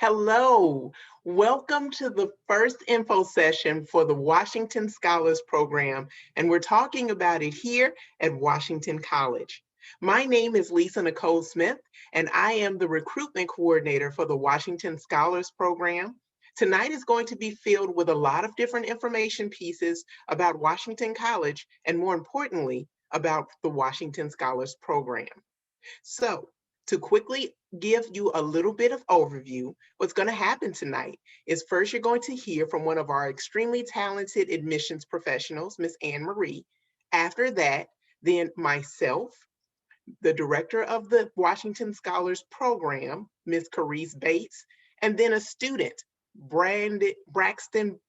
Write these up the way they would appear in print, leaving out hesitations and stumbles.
Hello, welcome to the first info session for the Washington Scholars Program, and we're talking about it here at Washington College. My name is Lisa Nicole Smith, and I am the recruitment coordinator for the Washington Scholars Program. Tonight is going to be filled with a lot of different information pieces about Washington College, and more importantly, about the Washington Scholars Program. So, to quickly give you a little bit of overview, what's going to happen tonight is first you're going to hear from one of our extremely talented admissions professionals, Miss Anne Marie. After that, then myself, the director of the Washington Scholars Program, Miss Carice Bates, and then a student, Braxton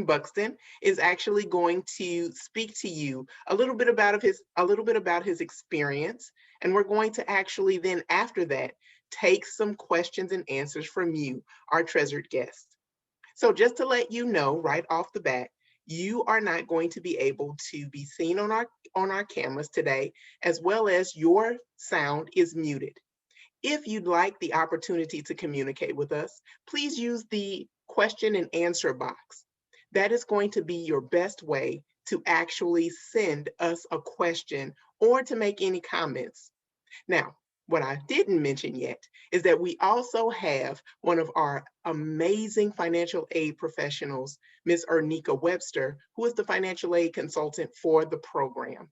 Buxton, is actually going to speak to you a little bit about his experience, and we're going to actually then after that take some questions and answers from you, our treasured guests. So just to let you know right off the bat, you are not going to be able to be seen on our cameras today, as well as your sound is muted. If you'd like the opportunity to communicate with us, please use the question and answer box. That is going to be your best way to actually send us a question or to make any comments. Now, what I didn't mention yet is that we also have one of our amazing financial aid professionals, Ms. Ernika Webster, who is the financial aid consultant for the program.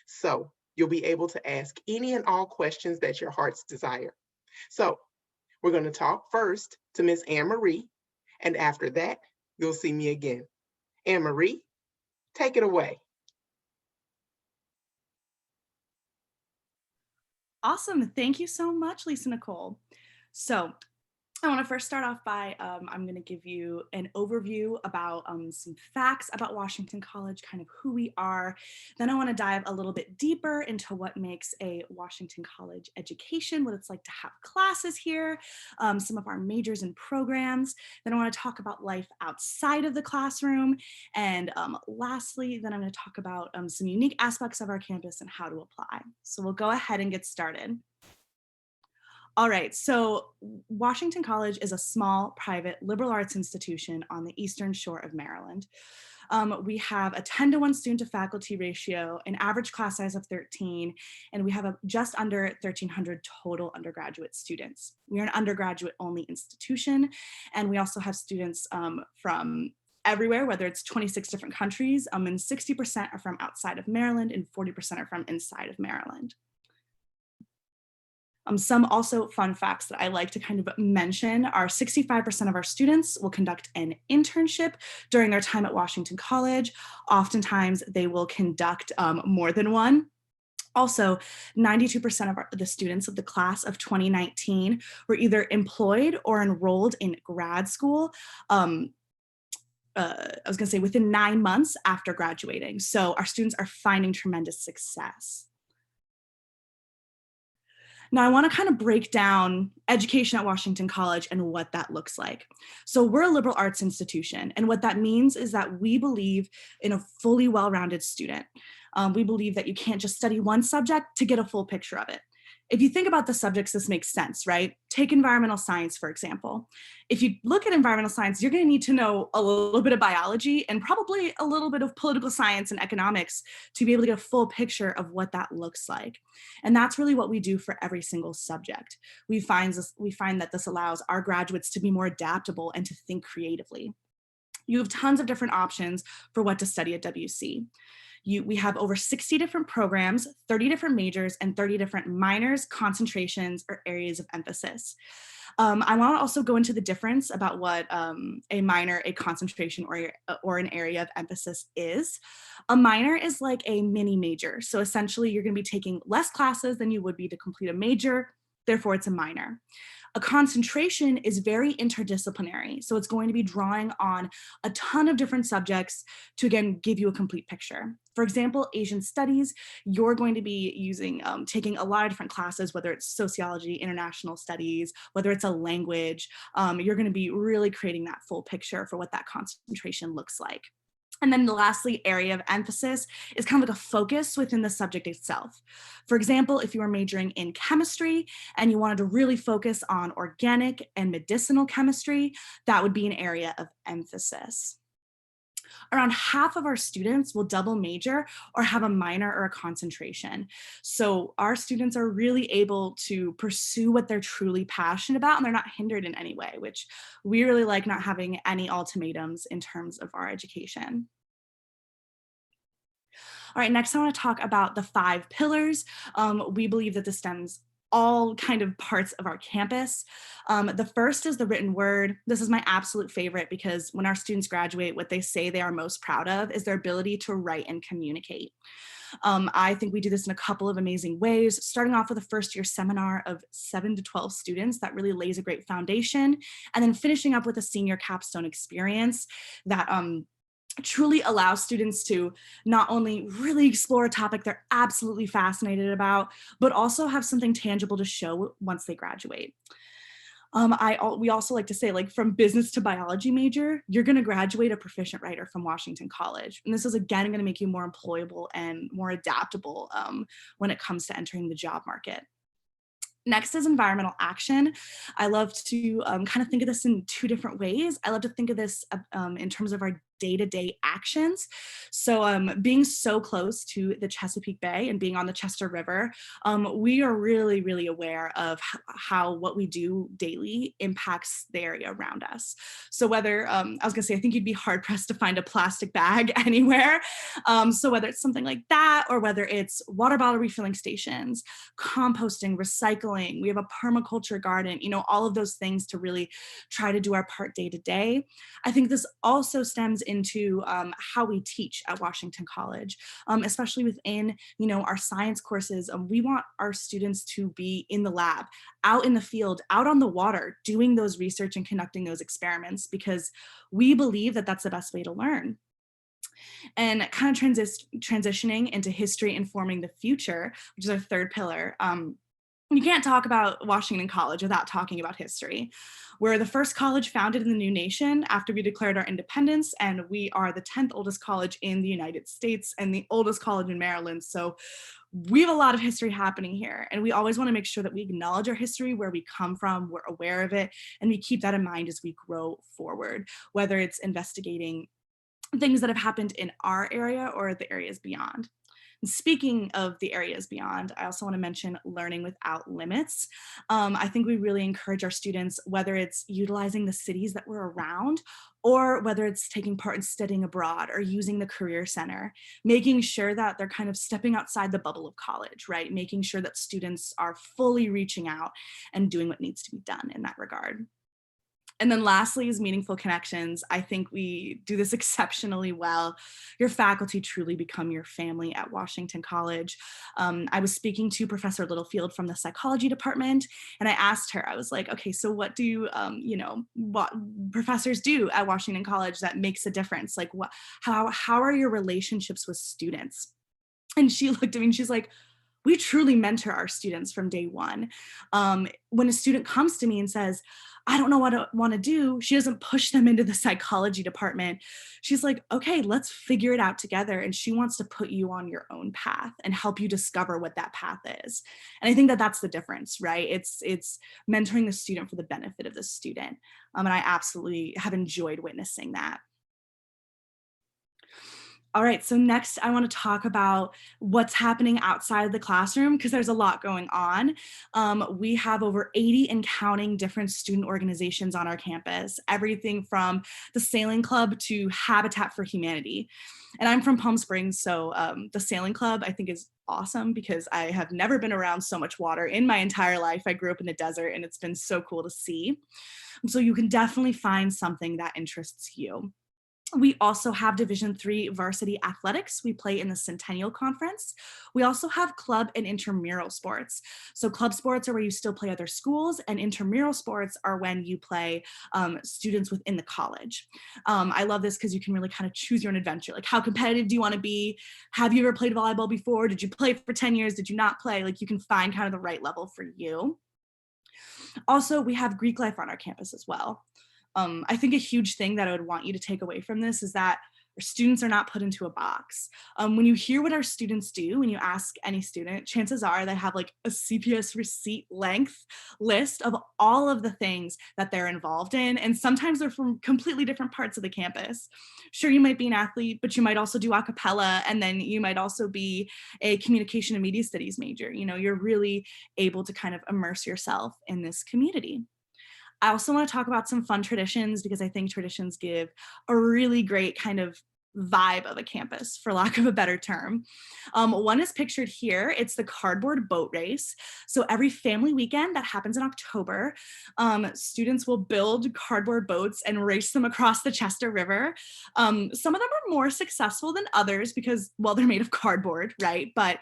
So you'll be able to ask any and all questions that your hearts desire. So we're going to talk first to Ms. Anne Marie, and after that, you'll see me again. Anne Marie, take it away. Awesome. Thank you so much, Lisa Nicole. So I want to first start off by, I'm going to give you an overview about some facts about Washington College, kind of who we are. Then I want to dive a little bit deeper into what makes a Washington College education, what it's like to have classes here, some of our majors and programs. Then I want to talk about life outside of the classroom. And lastly, then I'm going to talk about some unique aspects of our campus and how to apply. So we'll go ahead and get started. All right, so Washington College is a small, private, liberal arts institution on the eastern shore of Maryland. We have a 10-to-1 student to faculty ratio, an average class size of 13, and we have just under 1,300 total undergraduate students. We are an undergraduate only institution, and we also have students from everywhere, whether it's 26 different countries, and 60% are from outside of Maryland and 40% are from inside of Maryland. Some also fun facts that I like to kind of mention are 65% of our students will conduct an internship during their time at Washington College. Oftentimes they will conduct more than one. Also, 92% of the students of the class of 2019 were either employed or enrolled in grad school. I was gonna say within 9 months after graduating. So our students are finding tremendous success. Now I want to kind of break down education at Washington College and what that looks like. So we're a liberal arts institution, and what that means is that we believe in a fully well-rounded student. We believe that you can't just study one subject to get a full picture of it. If you think about the subjects, this makes sense, right? Take environmental science, for example. If you look at environmental science, you're going to need to know a little bit of biology and probably a little bit of political science and economics to be able to get a full picture of what that looks like. And that's really what we do for every single subject. We find that this allows our graduates to be more adaptable and to think creatively. You have tons of different options for what to study at WC. We have over 60 different programs, 30 different majors, and 30 different minors, concentrations, or areas of emphasis. I want to also go into the difference about what a minor, a concentration, or an area of emphasis is. A minor is like a mini major. So essentially, you're going to be taking less classes than you would be to complete a major. Therefore, it's a minor. A concentration is very interdisciplinary. So it's going to be drawing on a ton of different subjects to, again, give you a complete picture. For example, Asian studies, you're going to be taking a lot of different classes, whether it's sociology, international studies, whether it's a language, you're going to be really creating that full picture for what that concentration looks like. And then lastly, area of emphasis is kind of like a focus within the subject itself. For example, if you were majoring in chemistry and you wanted to really focus on organic and medicinal chemistry, that would be an area of emphasis. Around half of our students will double major or have a minor or a concentration. So our students are really able to pursue what they're truly passionate about, and they're not hindered in any way, which we really like, not having any ultimatums in terms of our education. All right, next I want to talk about the 5 pillars. We believe that this stems all kind of parts of our campus. The first is the written word. This is my absolute favorite because when our students graduate, what they say they are most proud of is their ability to write and communicate. I think we do this in a couple of amazing ways, starting off with a first year seminar of 7 to 12 students that really lays a great foundation, and then finishing up with a senior capstone experience that truly allows students to not only really explore a topic they're absolutely fascinated about, but also have something tangible to show once they graduate. We also like to say, like, from business to biology major, you're going to graduate a proficient writer from Washington College. And this is, again, going to make you more employable and more adaptable when it comes to entering the job market. Next is environmental action. I love to kind of think of this in 2 different ways. I love to think of this in terms of our day-to-day actions. So being so close to the Chesapeake Bay and being on the Chester River, we are really, really aware of how what we do daily impacts the area around us. So whether, I was gonna say, I think you'd be hard pressed to find a plastic bag anywhere. So whether it's something like that, or whether it's water bottle refilling stations, composting, recycling, we have a permaculture garden, all of those things to really try to do our part day to day. I think this also stems into how we teach at Washington College, especially within, our science courses. We want our students to be in the lab, out in the field, out on the water, doing those research and conducting those experiments, because we believe that that's the best way to learn. And kind of transitioning into history informing the future, which is our 3rd pillar. You can't talk about Washington College without talking about history. We're the first college founded in the new nation after we declared our independence, and we are the 10th oldest college in the United States and the oldest college in Maryland. So we have a lot of history happening here, and we always want to make sure that we acknowledge our history, where we come from, we're aware of it, and we keep that in mind as we grow forward, whether it's investigating things that have happened in our area or the areas beyond. Speaking of the areas beyond, I also want to mention Learning Without Limits. I think we really encourage our students, whether it's utilizing the cities that we're around, or whether it's taking part in studying abroad or using the Career Center, making sure that they're kind of stepping outside the bubble of college, right? Making sure that students are fully reaching out and doing what needs to be done in that regard. And then lastly is meaningful connections. I think we do this exceptionally well. Your faculty truly become your family at Washington College. I was speaking to Professor Littlefield from the psychology department, and I asked her, I was like, okay, so what do, what professors do at Washington College that makes a difference? Like, how are your relationships with students? And she looked at me and she's like, we truly mentor our students from day one. When a student comes to me and says, I don't know what I want to do, she doesn't push them into the psychology department. She's like, okay, let's figure it out together. And she wants to put you on your own path and help you discover what that path is. And I think that that's the difference, right? It's mentoring the student for the benefit of the student. And I absolutely have enjoyed witnessing that. All right, so next I want to talk about what's happening outside of the classroom, because there's a lot going on. We have over 80 and counting different student organizations on our campus, everything from the Sailing Club to Habitat for Humanity. And I'm from Palm Springs, so the Sailing Club I think is awesome because I have never been around so much water in my entire life. I grew up in the desert and it's been so cool to see. So you can definitely find something that interests you. We also have Division III varsity athletics. We play in the Centennial Conference. We also have club and intramural sports. So club sports are where you still play other schools, and intramural sports are when you play students within the college. I love this because you can really kind of choose your own adventure. Like, how competitive do you want to be? Have you ever played volleyball before? Did you play for 10 years? Did you not play? Like, you can find kind of the right level for you. Also, we have Greek life on our campus as well. I think a huge thing that I would want you to take away from this is that Our students are not put into a box. When you hear what our students do, when you ask any student, chances are they have like a CPS receipt length list of all of the things that they're involved in. And sometimes they're from completely different parts of the campus. Sure, you might be an athlete, but you might also do a cappella, and then you might also be a communication and media studies major. You know, you're really able to kind of immerse yourself in this community. I also want to talk about some fun traditions because I think traditions give a really great kind of vibe of a campus, for lack of a better term. One is pictured here. It's the cardboard boat race. So every family weekend that happens in October, students will build cardboard boats and race them across the Chester River. Some of them are more successful than others because, well, they're made of cardboard, right? But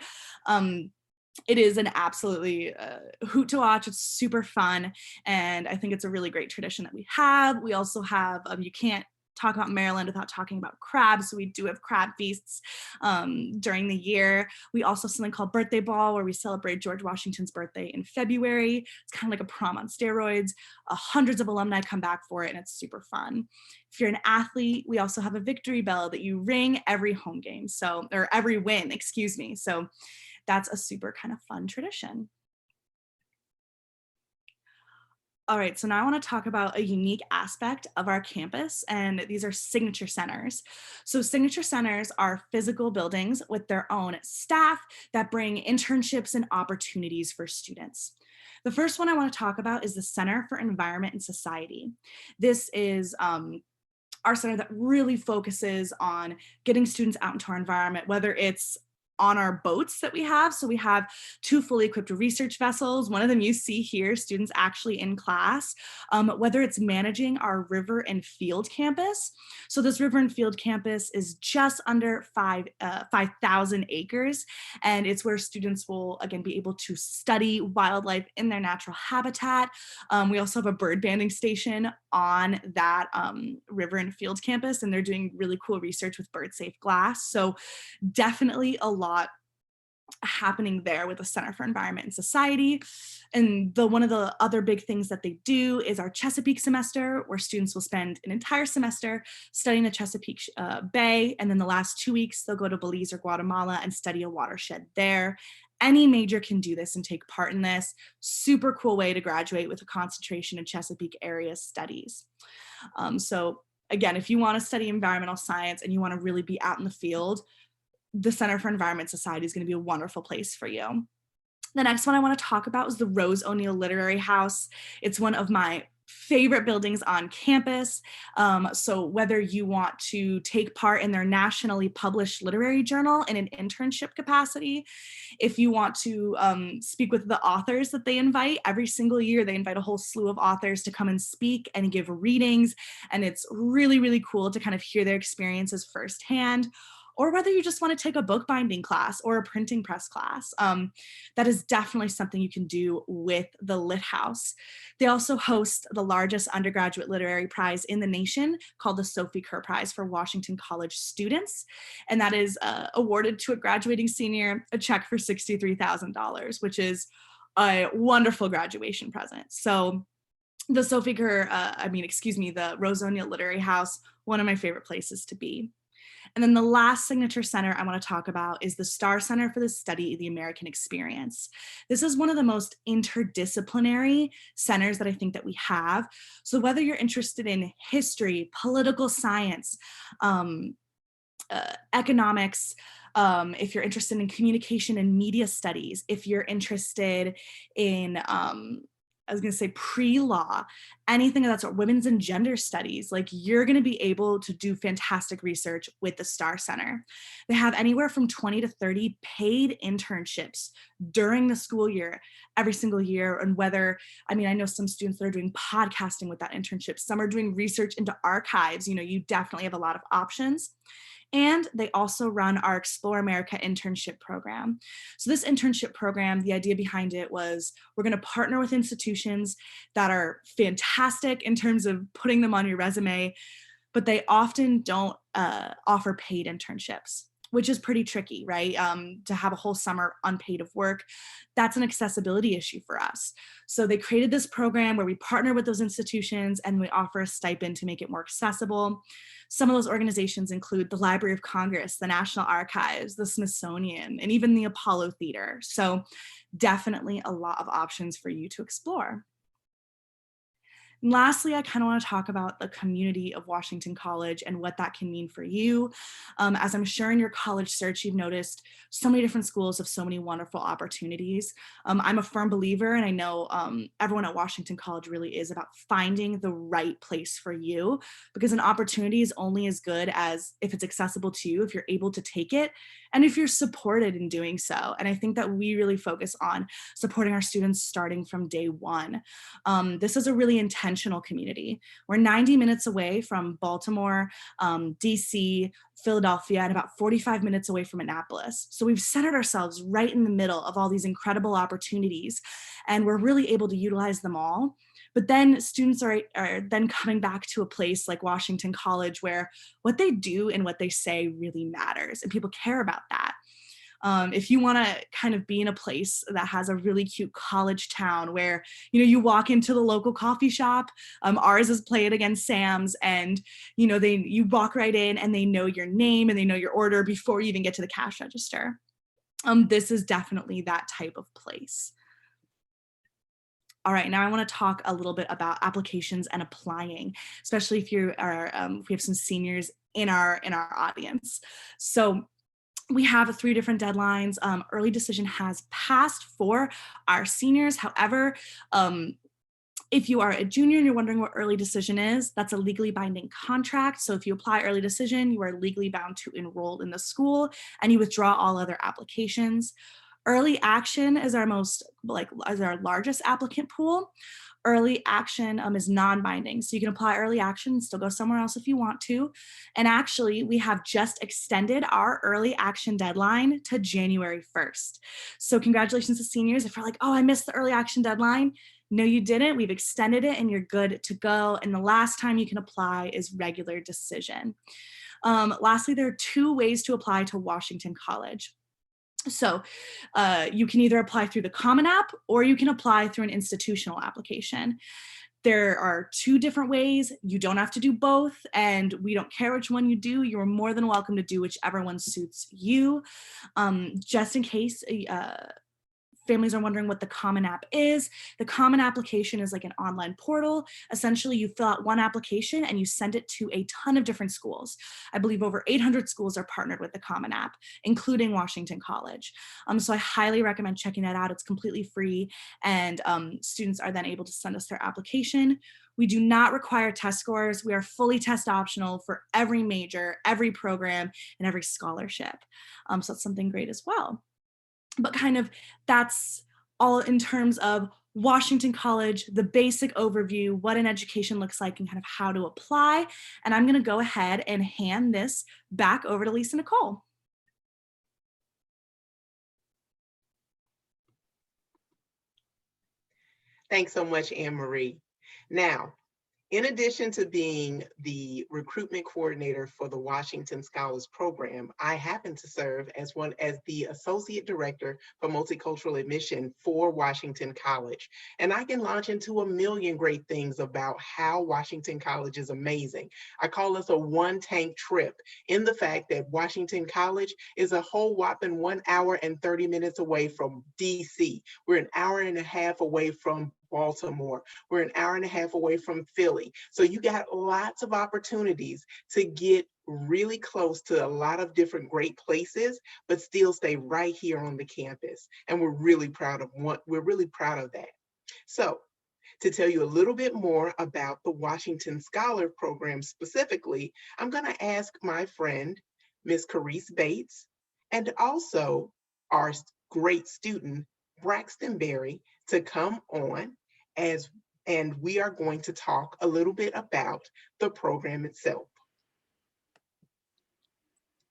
it is an absolutely hoot to watch. It's super fun. And I think it's a really great tradition that we have. We also have, you can't talk about Maryland without talking about crabs. So we do have crab feasts during the year. We also have something called Birthday Ball, where we celebrate George Washington's birthday in February. It's kind of like a prom on steroids. Hundreds of alumni come back for it, and it's super fun. If you're an athlete, we also have a victory bell that you ring every home game. So, or every win, excuse me. So that's a super kind of fun tradition. All right, so now I want to talk about a unique aspect of our campus, and these are signature centers. So signature centers are physical buildings with their own staff that bring internships and opportunities for students. The first one I want to talk about is the Center for Environment and Society. This is our center that really focuses on getting students out into our environment, whether it's on our boats that we have. So we have 2 fully equipped research vessels. One of them you see here, students actually in class, whether it's managing our river and field campus. So this river and field campus is just under 5,000 acres. And it's where students will, again, be able to study wildlife in their natural habitat. We also have a bird banding station on that river and field campus, and they're doing really cool research with bird safe glass. So definitely a lot happening there with the Center for Environment and Society. And one of the other big things that they do is our Chesapeake semester, where students will spend an entire semester studying the Chesapeake Bay. And then the last 2 weeks, they'll go to Belize or Guatemala and study a watershed there. Any major can do this and take part in this. Super cool way to graduate with a concentration in Chesapeake area studies. So again, if you want to study environmental science and you want to really be out in the field, the Center for Environment Society is going to be a wonderful place for you. The next one I want to talk about is the Rose O'Neal Literary House. It's one of my favorite buildings on campus. So whether you want to take part in their nationally published literary journal in an internship capacity, if you want to speak with the authors that they invite, every single year they invite a whole slew of authors to come and speak and give readings. And it's really, really cool to kind of hear their experiences firsthand. Or whether you just want to take a bookbinding class or a printing press class. That is definitely something you can do with the Lit House. They also host the largest undergraduate literary prize in the nation, called the Sophie Kerr Prize for Washington College students. And that is awarded to a graduating senior a check for $63,000, which is a wonderful graduation present. So the the Rose O'Neal Literary House, one of my favorite places to be. And then the last signature center I want to talk about is the Starr Center for the Study of the American Experience. This is one of the most interdisciplinary centers that I think that we have. So whether you're interested in history, political science, economics, if you're interested in communication and media studies, if you're interested in pre-law, anything that's women's and gender studies, like you're going to be able to do fantastic research with the Starr Center. They have anywhere from 20 to 30 paid internships during the school year, every single year. And I know some students that are doing podcasting with that internship. Some are doing research into archives. You definitely have a lot of options. And they also run our Explore America internship program. So this internship program, the idea behind it was we're going to partner with institutions that are fantastic in terms of putting them on your resume, but they often don't offer paid internships. which is pretty tricky, right? To have a whole summer unpaid of work, that's an accessibility issue for us. So they created this program where we partner with those institutions and we offer a stipend to make it more accessible. Some of those organizations include the Library of Congress, the National Archives, the Smithsonian, and even the Apollo Theater. So definitely a lot of options for you to explore. And lastly, I kind of want to talk about the community of Washington College and what that can mean for you. As I'm sure in your college search, you've noticed so many different schools have so many wonderful opportunities. I'm a firm believer, and I know everyone at Washington College really is about finding the right place for you, because an opportunity is only as good as if it's accessible to you, if you're able to take it, and if you're supported in doing so. And I think that we really focus on supporting our students starting from day one. This is a really intentional community. We're 90 minutes away from Baltimore, DC, Philadelphia, and about 45 minutes away from Annapolis. So we've centered ourselves right in the middle of all these incredible opportunities, and we're really able to utilize them all. But then students are then coming back to a place like Washington College where what they do and what they say really matters, and people care about that. If you want to kind of be in a place that has a really cute college town where, you walk into the local coffee shop, ours is Play It Again Sam's, and, you walk right in and they know your name and they know your order before you even get to the cash register. This is definitely that type of place. All right, now I want to talk a little bit about applications and applying, especially if if we have some seniors in our audience. So we have 3 different deadlines. Early decision has passed for our seniors. However, if you are a junior and you're wondering what early decision is, that's a legally binding contract. So if you apply early decision, you are legally bound to enroll in the school and you withdraw all other applications. Early action is our largest applicant pool. Early action is non-binding. So you can apply early action and still go somewhere else if you want to. And actually, we have just extended our early action deadline to January 1st. So congratulations to seniors. If you're like, oh, I missed the early action deadline. No, you didn't. We've extended it and you're good to go. And the last time you can apply is regular decision. Lastly, there are 2 ways to apply to Washington College. So you can either apply through the Common App or you can apply through an institutional application. There are 2 different ways. You don't have to do both, and we don't care which one you do. You're more than welcome to do whichever one suits you. Just in case families are wondering what the Common App is, the Common Application is like an online portal. Essentially, you fill out one application and you send it to a ton of different schools. I believe over 800 schools are partnered with the Common App, including Washington College. So I highly recommend checking that out. It's completely free, and students are then able to send us their application. We do not require test scores. We are fully test optional for every major, every program, and every scholarship. So that's something great as well. But kind of that's all in terms of Washington College, the basic overview, what an education looks like, and kind of how to apply. And I'm going to go ahead and hand this back over to Lisa Nicole. Thanks so much, Anne Marie. Now, in addition to being the recruitment coordinator for the Washington Scholars Program, I happen to serve as the Associate Director for Multicultural Admission for Washington College. And I can launch into a million great things about how Washington College is amazing. I call this a one-tank trip in the fact that Washington College is a whole whopping 1 hour and 30 minutes away from DC. We're an hour and a half away from Baltimore. We're an hour and a half away from Philly. So you got lots of opportunities to get really close to a lot of different great places, but still stay right here on the campus. And we're really proud of that. So to tell you a little bit more about the Washington Scholar Program specifically, I'm going to ask my friend, Ms. Carice Bates, and also our great student, Braxton Berry, to come on and we are going to talk a little bit about the program itself.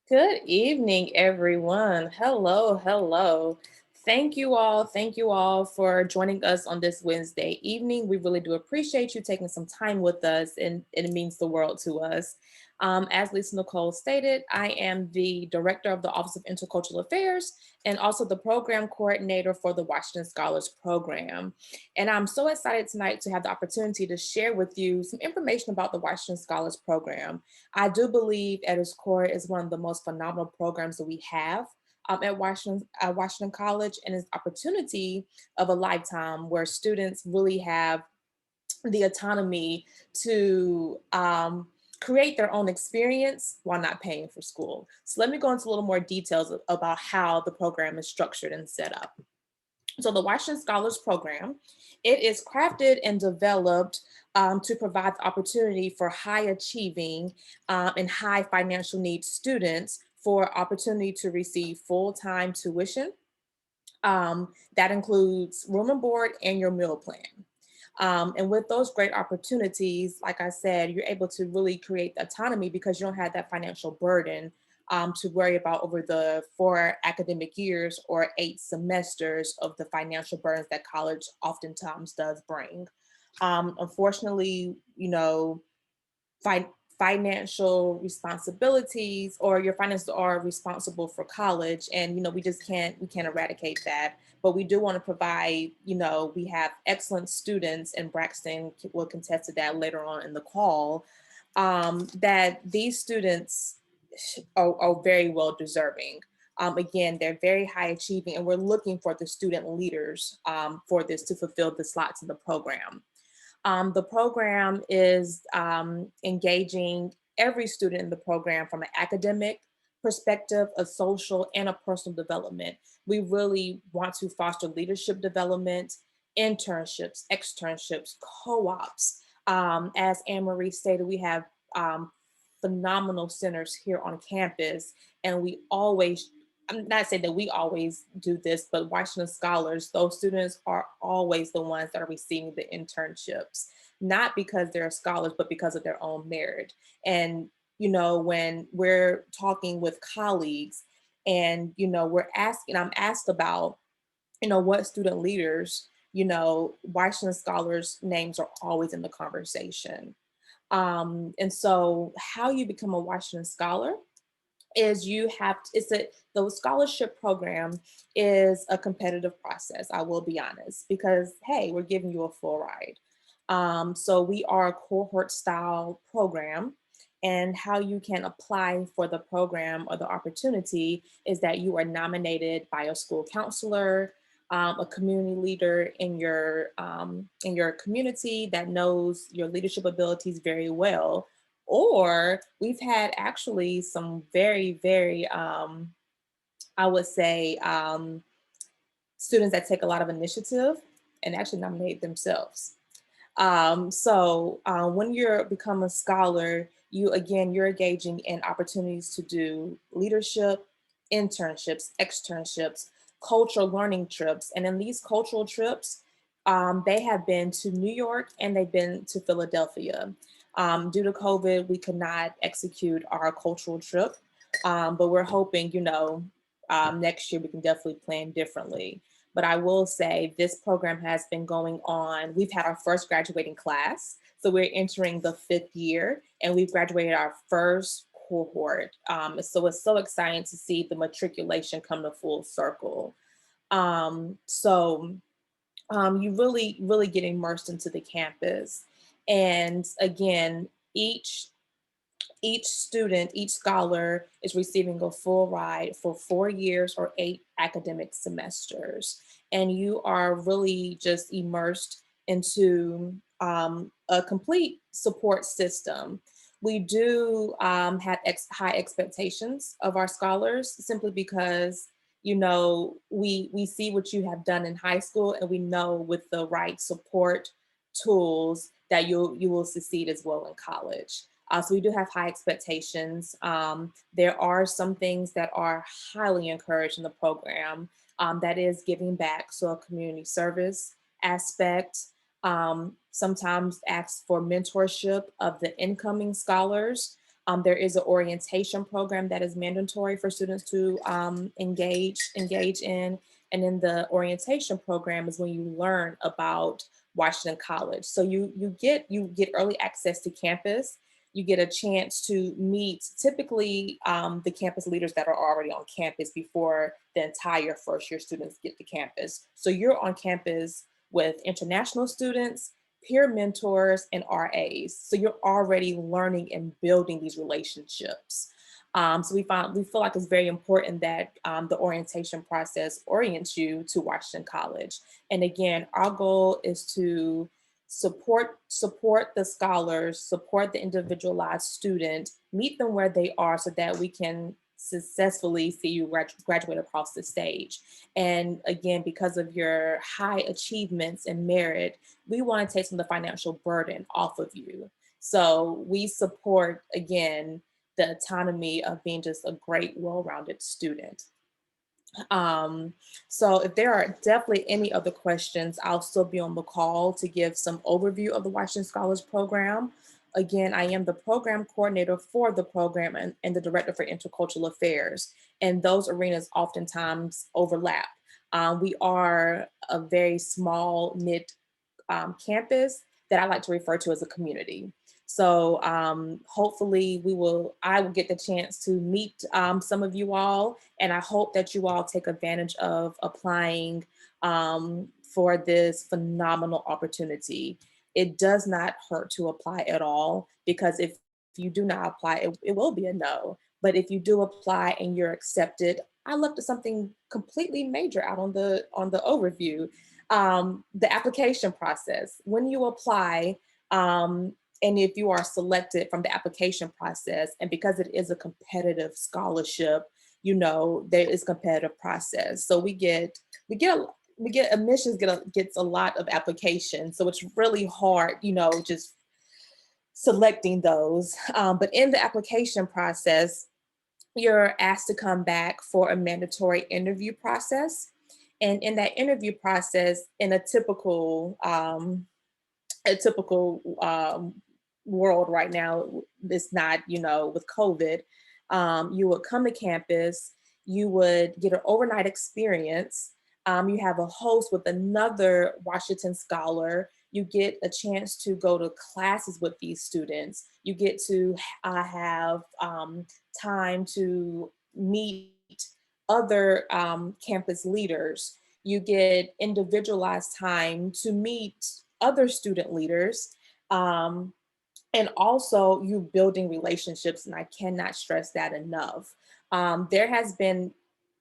Good evening, everyone. Hello, hello. Thank you all. Thank you all for joining us on this Wednesday evening. We really do appreciate you taking some time with us, and it means the world to us. As Lisa Nicole stated, I am the director of the Office of Intercultural Affairs and also the program coordinator for the Washington Scholars Program. And I'm so excited tonight to have the opportunity to share with you some information about the Washington Scholars Program. I do believe at its core is one of the most phenomenal programs that we have at Washington College, and it's opportunity of a lifetime where students really have the autonomy to create their own experience while not paying for school. So let me go into a little more details about how the program is structured and set up. So the Washington Scholars Program, it is crafted and developed to provide the opportunity for high achieving and high financial needs students for opportunity to receive full-time tuition. That includes room and board and your meal plan. And with those great opportunities, like I said, you're able to really create autonomy because you don't have that financial burden to worry about over the 4 academic years or 8 semesters of the financial burdens that college oftentimes does bring. Unfortunately, you know, fi- financial responsibilities or your finances are responsible for college, and we just can't eradicate that, but we do want to provide, we have excellent students, and Braxton will contest to that later on in the call, that these students are very well deserving. Again, they're very high achieving, and we're looking for the student leaders for this to fulfill the slots in the program. The program is engaging every student in the program from an academic perspective, a social, and a personal development. We really want to foster leadership development, internships, externships, co-ops. As Anne-Marie stated, we have phenomenal centers here on campus, and we always, I'm not saying that we always do this, but Washington Scholars, those students are always the ones that are receiving the internships, not because they're scholars, but because of their own merit. And, when we're talking with colleagues and, I'm asked about, what student leaders, Washington Scholars names are always in the conversation. And so how you become a Washington Scholar is the scholarship program is a competitive process. I will be honest, because hey, we're giving you a full ride. So we are a cohort style program, and how you can apply for the program or the opportunity is that you are nominated by a school counselor, a community leader in your community that knows your leadership abilities very well, or we've had actually some very, very, I would say, students that take a lot of initiative and actually nominate themselves. When you're become a scholar, you're engaging in opportunities to do leadership, internships, externships, cultural learning trips. And in these cultural trips, they have been to New York and they've been to Philadelphia. Due to COVID, we could not execute our cultural trip, but we're hoping, next year we can definitely plan differently. But I will say this program has been going on. We've had our first graduating class. So we're entering the 5th year, and we've graduated our first cohort. So it's so exciting to see the matriculation come to full circle. You really, really get immersed into the campus. And again, each student, each scholar is receiving a full ride for 4 years or 8 academic semesters. And you are really just immersed into a complete support system. We do have high expectations of our scholars simply because, we see what you have done in high school, and we know with the right support tools that you will succeed as well in college. So we do have high expectations. There are some things that are highly encouraged in the program. That is giving back, so a community service aspect. Sometimes ask for mentorship of the incoming scholars. There is an orientation program that is mandatory for students to engage in, And then the orientation program is when you learn about Washington College. So you get early access to campus. You get a chance to meet typically the campus leaders that are already on campus before the entire first year students get to campus. So you're on campus with international students, peer mentors, and RAs. So you're already learning and building these relationships. So we feel like it's very important that the orientation process orients you to Washington College. And again, our goal is to support the scholars, support the individualized student, meet them where they are so that we can successfully see you graduate across the stage. And again, because of your high achievements and merit, we want to take some of the financial burden off of you. So we support, again, the autonomy of being just a great, well-rounded student. So if there are definitely any other questions, I'll still be on the call to give some overview of the Washington Scholars Program. Again, I am the program coordinator for the program and the director for intercultural affairs. And those arenas oftentimes overlap. We are a very small knit campus that I like to refer to as a community. So hopefully I will get the chance to meet some of you all, and I hope that you all take advantage of applying for this phenomenal opportunity. It does not hurt to apply at all, because if you do not apply, it will be a no. But if you do apply and you're accepted, I looked at something completely major out on the overview. The application process. When you apply, and if you are selected from the application process, and because it is a competitive scholarship, there is competitive process. So admissions gets a lot of applications. So it's really hard, just selecting those. But in the application process, you're asked to come back for a mandatory interview process. And in that interview process, in a typical world right now, it's not, with COVID, you would come to campus, you would get an overnight experience. You have a host with another Washington scholar. You get a chance to go to classes with these students. You get to have time to meet other campus leaders. You get individualized time to meet other student leaders. And also you building relationships, and I cannot stress that enough. There has been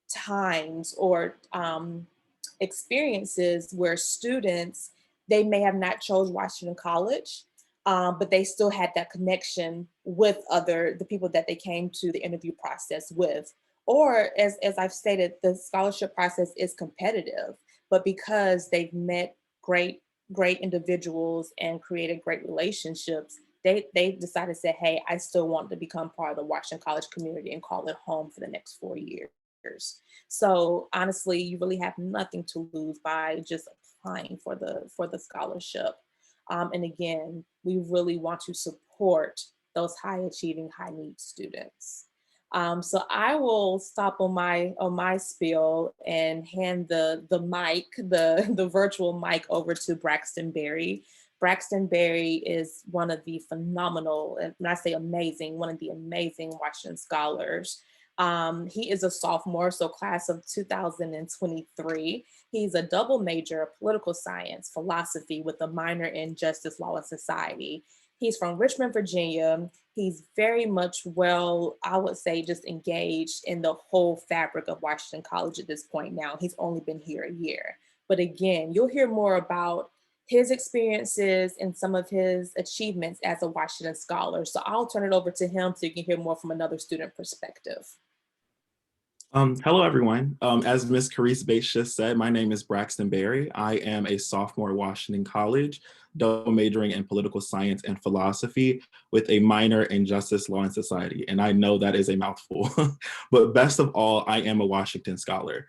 times or experiences where students, they may have not chose Washington College, but they still had that connection with the people that they came to the interview process with. Or as I've stated, the scholarship process is competitive, but because they've met great individuals and created great relationships, they decided to say, hey, I still want to become part of the Washington College community and call it home for the next 4 years. So honestly, you really have nothing to lose by just applying for the scholarship. And again, we really want to support those high achieving, high need students. So I will stop on my spiel and hand the mic, the virtual mic, over to Braxton Berry. Braxton Berry is one of the phenomenal, and when I say amazing, one of the amazing Washington scholars. He is a sophomore, so class of 2023. He's a double major of political science, philosophy, with a minor in justice, law, and society. He's from Richmond, Virginia. He's very much I would say, just engaged in the whole fabric of Washington College at this point now. He's only been here a year. But again, you'll hear more about his experiences and some of his achievements as a Washington scholar. So I'll turn it over to him so you can hear more from another student perspective. Hello, everyone. As Ms. Carice Bates just said, my name is Braxton Berry. I am a sophomore at Washington College, double majoring in political science and philosophy with a minor in justice, law, and society. And I know that is a mouthful, but best of all, I am a Washington scholar.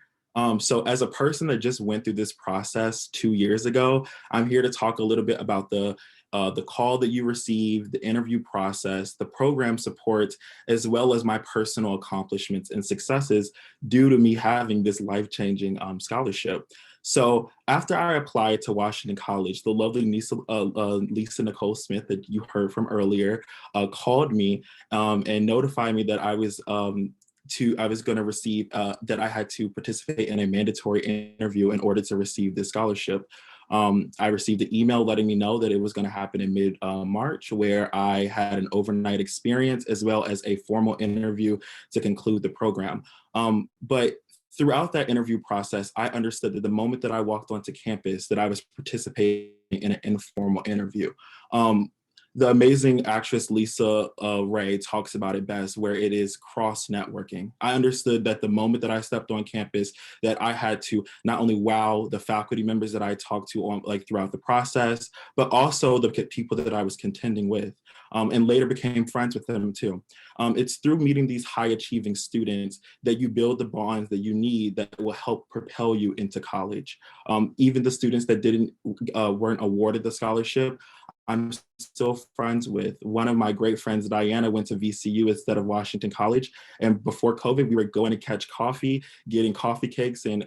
So as a person that just went through this process 2 years ago, I'm here to talk a little bit about the the call that you received, the interview process, the program support, as well as my personal accomplishments and successes due to me having this life-changing scholarship. So after I applied to Washington College, the lovely Lisa Nicole Smith that you heard from earlier called me and notified me that I was going to receive, that I had to participate in a mandatory interview in order to receive this scholarship. I received an email letting me know that it was going to happen in mid-March, where I had an overnight experience as well as a formal interview to conclude the program. But throughout that interview process, I understood that the moment that I walked onto campus, that I was participating in an informal interview. The amazing actress Lisa Ray talks about it best, where it is cross-networking. I understood that the moment that I stepped on campus, that I had to not only wow the faculty members that I talked to on throughout the process, but also the people that I was contending with, and later became friends with them too. It's through meeting these high-achieving students that you build the bonds that you need that will help propel you into college. Even the students that weren't awarded the scholarship, I'm still friends with. One of my great friends, Diana, went to VCU instead of Washington College. And before COVID, we were going to catch coffee, getting coffee cakes and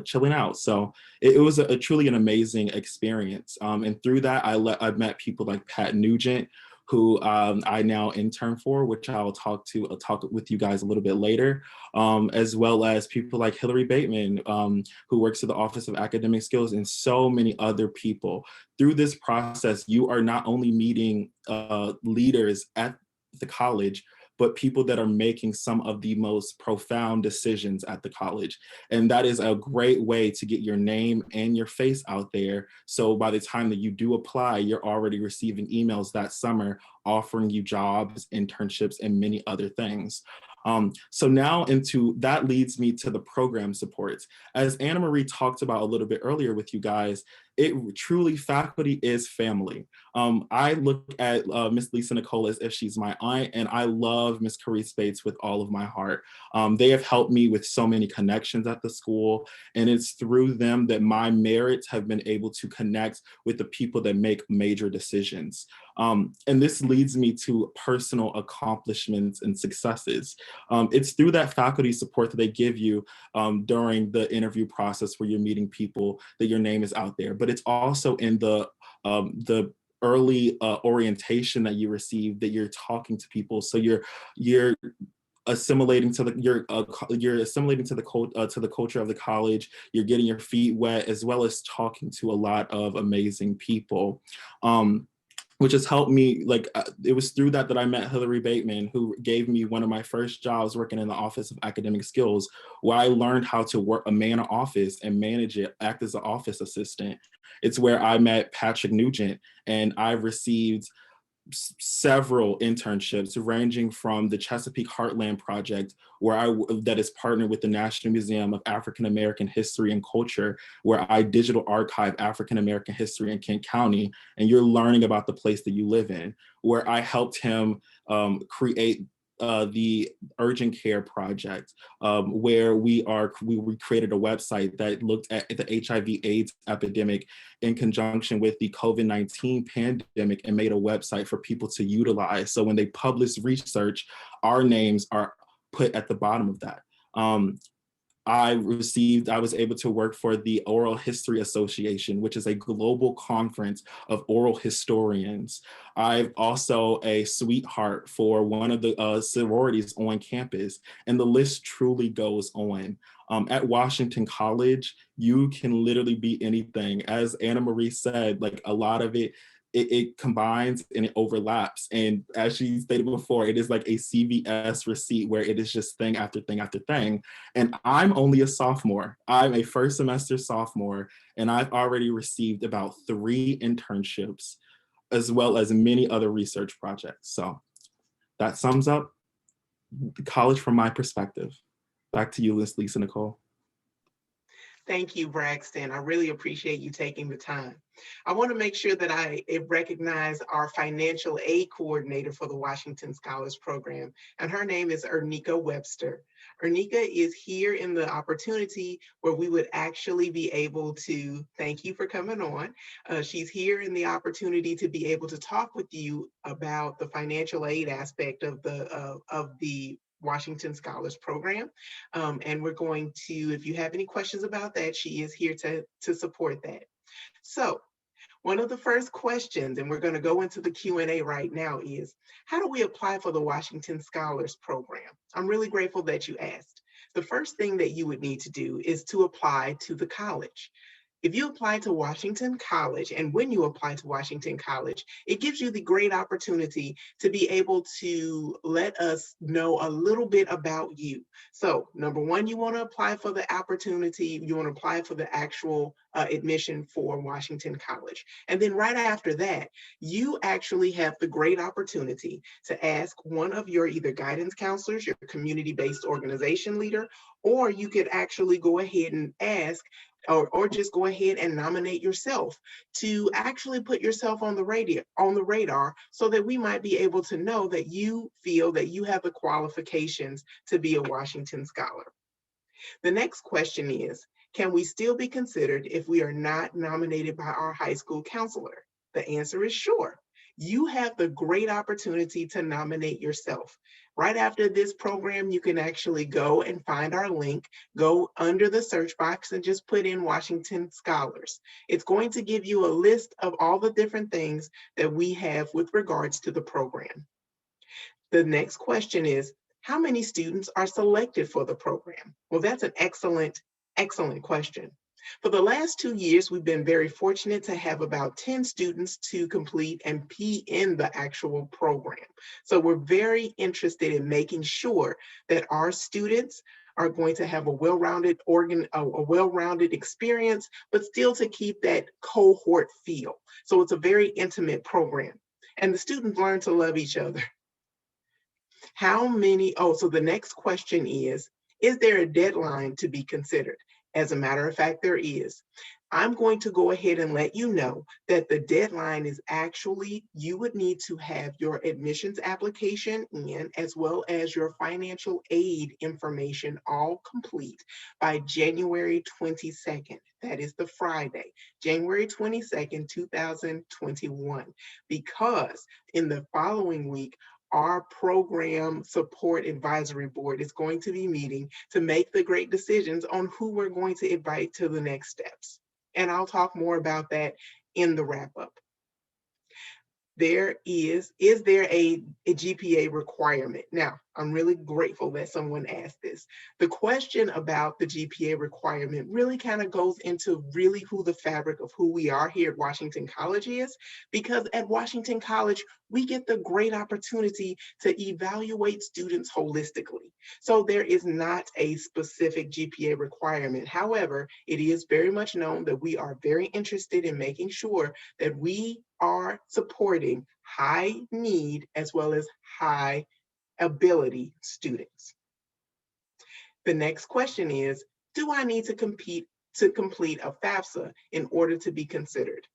chilling out. So it was truly an amazing experience. And through that, I met people like Pat Nugent, who I now intern for, which I'll talk with you guys a little bit later, as well as people like Hillary Bateman, who works at the Office of Academic Skills, and so many other people. Through this process, you are not only meeting leaders at the college, but people that are making some of the most profound decisions at the college. And that is a great way to get your name and your face out there. So by the time that you do apply, you're already receiving emails that summer offering you jobs, internships, and many other things. So now that leads me to the program supports. As Anna Marie talked about a little bit earlier with you guys, faculty is family. I look at Miss Lisa Nicole as if she's my aunt, and I love Miss Carice Bates with all of my heart. They have helped me with so many connections at the school, and it's through them that my merits have been able to connect with the people that make major decisions. And this leads me to personal accomplishments and successes. It's through that faculty support that they give you during the interview process where you're meeting people that your name is out there. But it's also in the early orientation that you receive, that you're talking to people. So you're assimilating to the culture of the college. You're getting your feet wet, as well as talking to a lot of amazing people. Which has helped me, it was through that I met Hillary Bateman, who gave me one of my first jobs working in the Office of Academic Skills, where I learned how to man an office and manage it, act as an office assistant. It's where I met Patrick Nugent, and I've received several internships ranging from the Chesapeake Heartland Project, that is partnered with the National Museum of African American History and Culture, where I digital archive African American history in Kent County, and you're learning about the place that you live in, where I helped him create the Urgent Care Project, where we created a website that looked at the HIV/AIDS epidemic in conjunction with the COVID-19 pandemic, and made a website for people to utilize. So when they publish research, our names are put at the bottom of that. I was able to work for the Oral History Association, which is a global conference of oral historians. I'm also a sweetheart for one of the sororities on campus, and the list truly goes on. At Washington College, you can literally be anything. As Anna Marie said, a lot of it combines and it overlaps. And as she stated before, it is like a CVS receipt where it is just thing after thing after thing. And I'm only a sophomore. I'm a first semester sophomore, and I've already received about 3 internships, as well as many other research projects. So that sums up college from my perspective. Back to you, Lisa Nicole. Thank you, Braxton. I really appreciate you taking the time. I want to make sure that I recognize our financial aid coordinator for the Washington Scholars Program, and her name is Ernika Webster. Ernika is here in the opportunity where we would actually be able to, thank you for coming on. She's here in the opportunity to be able to talk with you about the financial aid aspect of the Washington Scholars Program. And we're going to, if you have any questions about that, she is here to support that. So one of the first questions, and we're going to go into the Q&A right now, is how do we apply for the Washington Scholars Program? I'm really grateful that you asked. The first thing that you would need to do is to apply to the college. If you apply to Washington College, and when you apply to Washington College, it gives you the great opportunity to be able to let us know a little bit about you. So number one, you want to apply for the opportunity, you want to apply for the actual admission for Washington College. And then right after that, you actually have the great opportunity to ask one of your either guidance counselors, your community-based organization leader, or you could actually go ahead and ask or just go ahead and nominate yourself to actually put yourself on the radar so that we might be able to know that you feel that you have the qualifications to be a Washington Scholar. The next question is, can we still be considered if we are not nominated by our high school counselor? The answer is sure. You have the great opportunity to nominate yourself. Right after this program, you can actually go and find our link, go under the search box and just put in Washington Scholars. It's going to give you a list of all the different things that we have with regards to the program. The next question is, how many students are selected for the program? Well, that's an excellent question. For the last 2 years, we've been very fortunate to have about 10 students to complete and be in the actual program. So we're very interested in making sure that our students are going to have a well-rounded experience, but still to keep that cohort feel. So it's a very intimate program. And the students learn to love each other. So the next question is there a deadline to be considered? As a matter of fact, there is. I'm going to go ahead and let you know that the deadline is actually, you would need to have your admissions application in as well as your financial aid information all complete by January 22nd. That is the Friday, January 22nd, 2021, because in the following week, our program support advisory board is going to be meeting to make the great decisions on who we're going to invite to the next steps. And I'll talk more about that in the wrap up. Is there a GPA requirement? Now, I'm really grateful that someone asked this. The question about the GPA requirement really kind of goes into really who the fabric of who we are here at Washington College is, because at Washington College, we get the great opportunity to evaluate students holistically. So there is not a specific GPA requirement. However, it is very much known that we are very interested in making sure that we are supporting high need as well as high ability students. The next question is, do I need to complete a FAFSA in order to be considered?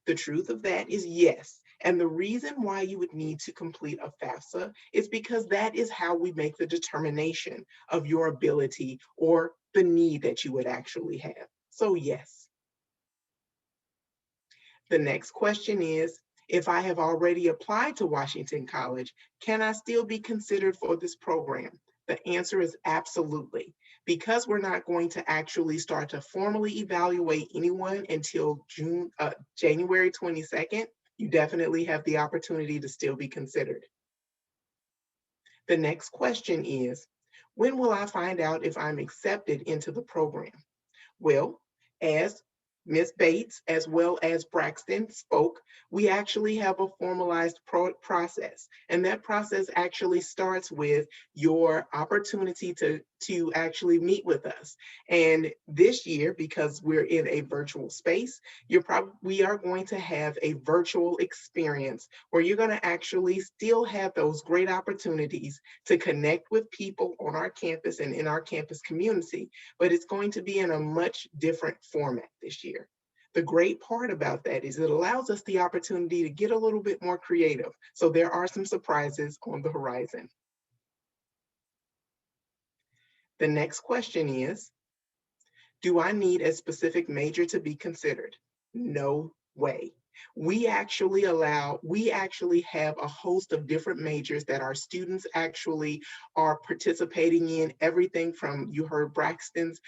The truth of that is yes. And the reason why you would need to complete a FAFSA is because that is how we make the determination of your ability or the need that you would actually have. So yes. The next question is, if I have already applied to Washington College, can I still be considered for this program? The answer is absolutely. Because we're not going to actually start to formally evaluate anyone until January 22nd, you definitely have the opportunity to still be considered. The next question is, when will I find out if I'm accepted into the program? Well, as Ms. Bates, as well as Braxton spoke, we actually have a formalized process. And that process actually starts with your opportunity to to actually meet with us. And this year, because we're in a virtual space, we are going to have a virtual experience where you're going to actually still have those great opportunities to connect with people on our campus and in our campus community, but it's going to be in a much different format this year. The great part about that is it allows us the opportunity to get a little bit more creative. So there are some surprises on the horizon. The next question is, do I need a specific major to be considered? No way. We actually have a host of different majors that our students actually are participating in. Everything from, you heard Braxton's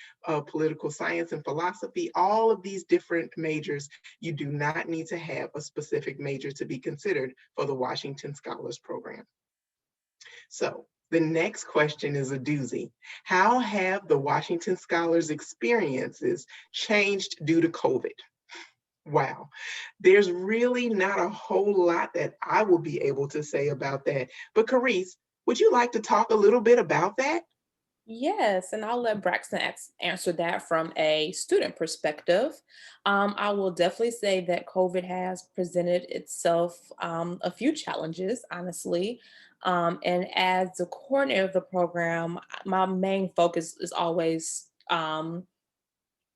political science and philosophy, all of these different majors. You do not need to have a specific major to be considered for the Washington Scholars Program. So the next question is a doozy. How have the Washington Scholars experiences changed due to COVID? Wow, there's really not a whole lot that I will be able to say about that. But Carice, would you like to talk a little bit about that? Yes, and I'll let Braxton answer that from a student perspective. I will definitely say that COVID has presented itself a few challenges, honestly. And as the coordinator of the program, my main focus is always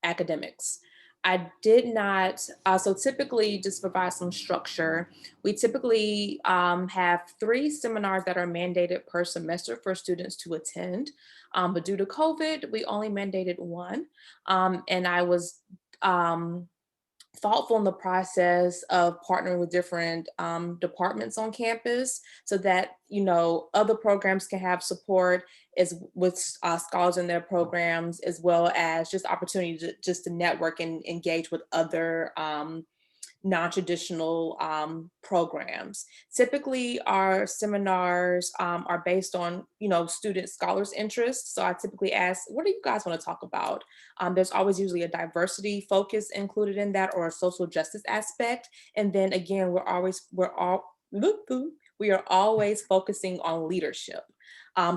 academics. I did not, so typically, just provide some structure, we typically have 3 seminars that are mandated per semester for students to attend. But due to COVID, we only mandated 1. And I was thoughtful in the process of partnering with different departments on campus so that, you know, other programs can have support as with scholars in their programs, as well as just opportunity to just to network and engage with other non-traditional programs. Typically, our seminars are based on, you know, student scholars' interests. So I typically ask, what do you guys want to talk about? There's always usually a diversity focus included in that, or a social justice aspect. And then again, we are always focusing on leadership.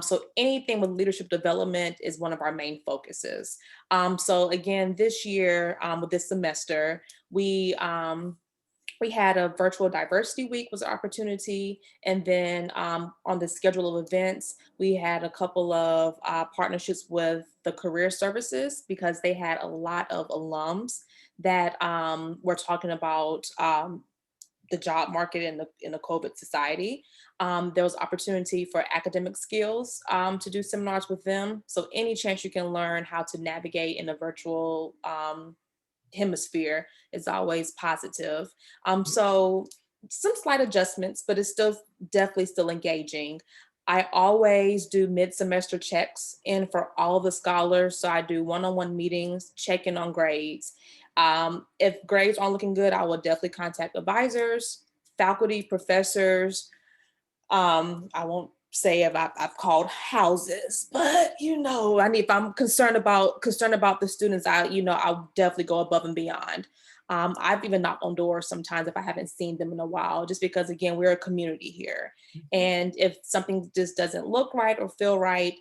So anything with leadership development is one of our main focuses. So again, this year, with this semester, we had a virtual diversity week was an opportunity. And then on the schedule of events, we had a couple of partnerships with the career services because they had a lot of alums that were talking about the job market in the COVID society. There was opportunity for academic skills to do seminars with them. So any chance you can learn how to navigate in a virtual hemisphere is always positive. So some slight adjustments, but it's still definitely still engaging. I always do mid-semester checks in for all the scholars. So I do one-on-one meetings, check in on grades. If grades aren't looking good, I will definitely contact advisors, faculty, professors. I won't say if I've called houses, but you know, if I'm concerned about the students, I'll definitely go above and beyond. I've even knocked on doors sometimes if I haven't seen them in a while, just because again, we're a community here. And if something just doesn't look right or feel right,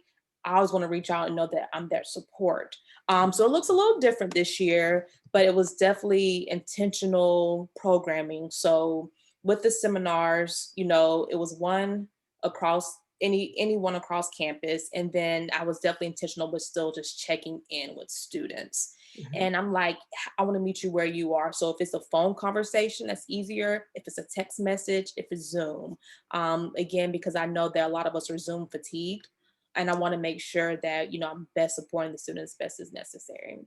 I always want to reach out and know that I'm their support. So it looks a little different this year, but it was definitely intentional programming. So with the seminars, you know, it was one across anyone across campus. And then I was definitely intentional with still just checking in with students. And I'm like, I want to meet you where you are. So if it's a phone conversation, that's easier. If it's a text message, if it's Zoom, again, because I know that a lot of us are Zoom fatigued, and I want to make sure that, you know, I'm best supporting the students best as necessary.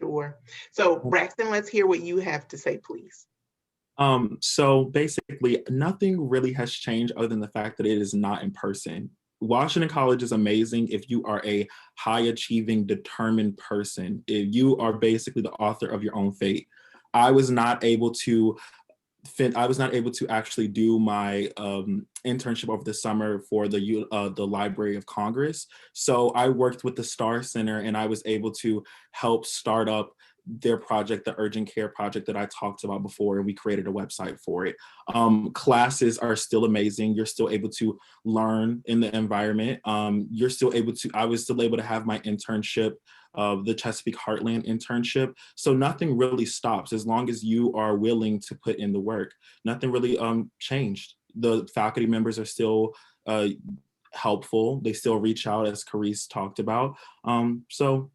Sure. So Braxton, let's hear what you have to say, please. So basically, nothing really has changed other than the fact that it is not in person. Washington College is amazing if you are a high achieving, determined person, if you are basically the author of your own fate. I was not able to actually do my internship over the summer for the Library of Congress. So I worked with the Star Center and I was able to help start up their project, the Urgent Care project that I talked about before, and we created a website for it. Classes are still amazing. You're still able to learn in the environment. You're still able to, I was still able to have my internship, the Chesapeake Heartland internship. So nothing really stops as long as you are willing to put in the work. Nothing really changed. The faculty members are still helpful. They still reach out, as Carice talked about. So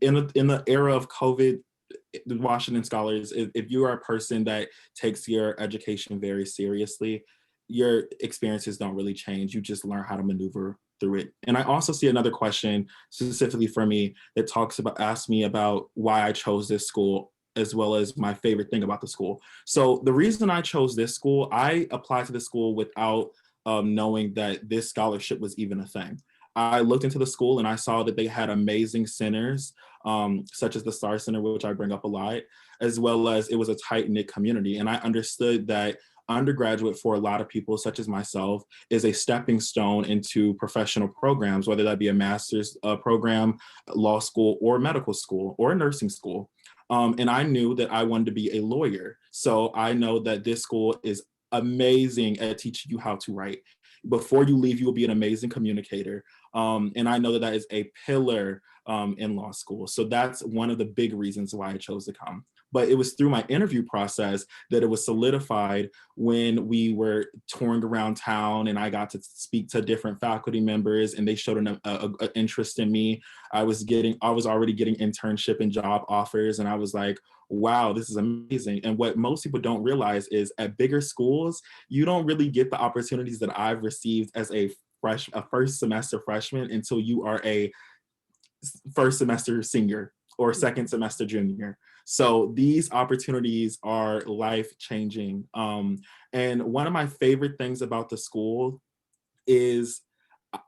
in the era of COVID, the Washington Scholars, if you are a person that takes your education very seriously, your experiences don't really change. You just learn how to maneuver through it. And I also see another question specifically for me that asks me about why I chose this school, as well as my favorite thing about the school. So the reason I chose this school, I applied to the school without knowing that this scholarship was even a thing. I looked into the school and I saw that they had amazing centers, such as the Star Center, which I bring up a lot, as well as it was a tight-knit community. And I understood that undergraduate, for a lot of people, such as myself, is a stepping stone into professional programs, whether that be a master's program, law school, or medical school, or nursing school. And I knew that I wanted to be a lawyer. So I know that this school is amazing at teaching you how to write. Before you leave, you will be an amazing communicator. And I know that that is a pillar in law school. So that's one of the big reasons why I chose to come. But it was through my interview process that it was solidified when we were touring around town and I got to speak to different faculty members and they showed an interest in me. I was already getting internship and job offers, and I was like, wow, this is amazing. And what most people don't realize is at bigger schools, you don't really get the opportunities that I've received as a first semester freshman until you are a first semester senior or second semester junior. So these opportunities are life-changing. And one of my favorite things about the school is,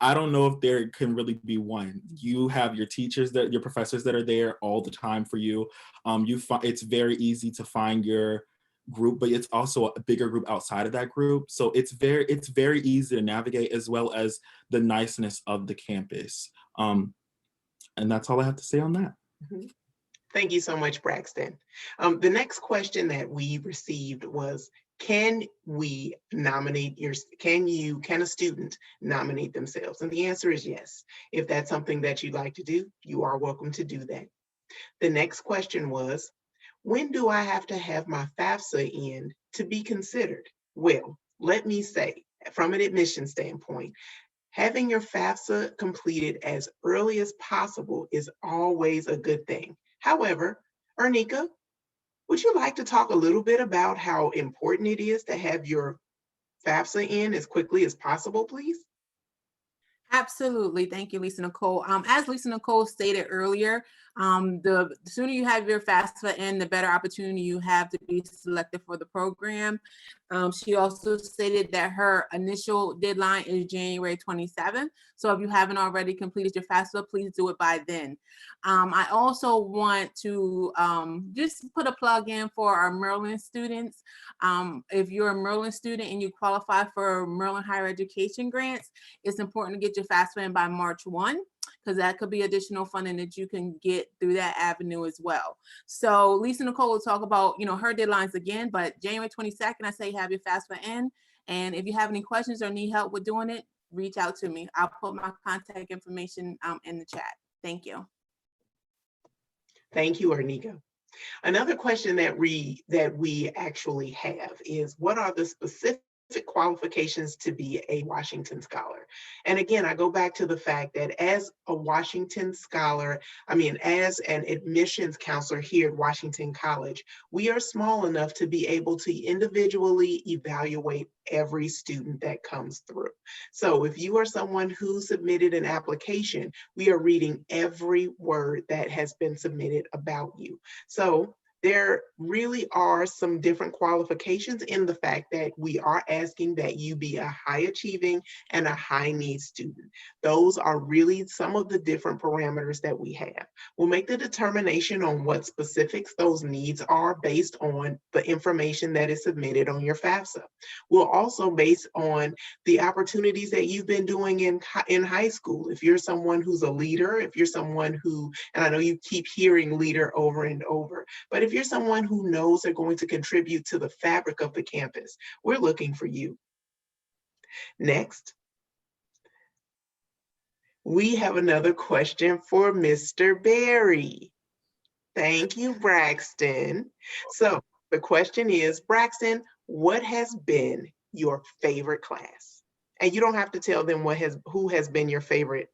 I don't know if there can really be one. You have your teachers, your professors that are there all the time for you. It's very easy to find your group, but it's also a bigger group outside of that group. So it's very easy to navigate, as well as the niceness of the campus. And that's all I have to say on that. Mm-hmm. Thank you so much, Braxton. The next question that we received was, can a student nominate themselves? And the answer is yes. If that's something that you'd like to do, you are welcome to do that. The next question was, when do I have to have my FAFSA in to be considered? Well, let me say, from an admission standpoint, having your FAFSA completed as early as possible is always a good thing. However, Ernika, would you like to talk a little bit about how important it is to have your FAFSA in as quickly as possible, please? Absolutely. Thank you, Lisa Nicole. As Lisa Nicole stated earlier, the sooner you have your FAFSA in, the better opportunity you have to be selected for the program. She also stated that her initial deadline is January 27th. So if you haven't already completed your FAFSA, please do it by then. I also want to just put a plug in for our Maryland students. If you're a Maryland student and you qualify for Maryland Higher Education grants, it's important to get your FAFSA in by March 1, because that could be additional funding that you can get through that avenue as well. So Lisa Nicole will talk about, her deadlines again, but January 22nd, I say have your FAFSA in. And if you have any questions or need help with doing it, reach out to me. I'll put my contact information in the chat. Thank you. Thank you, Ernika. Another question that we actually have is, what are the specific qualifications to be a Washington Scholar? And again, I go back to the fact that as a Washington Scholar, as an admissions counselor here at Washington College, we are small enough to be able to individually evaluate every student that comes through. So if you are someone who submitted an application, we are reading every word that has been submitted about you. So there really are some different qualifications in the fact that we are asking that you be a high achieving and a high need student. Those are really some of the different parameters that we have. We'll make the determination on what specifics those needs are based on the information that is submitted on your FAFSA. We'll also base on the opportunities that you've been doing in high school. If you're someone who's a leader, if you're someone who, and I know you keep hearing leader over and over, but if you're someone who knows they're going to contribute to the fabric of the campus, we're looking for you. Next, we have another question for Mr. Berry. Thank you, Braxton. So the question is, Braxton, what has been your favorite class? And you don't have to tell them who has been your favorite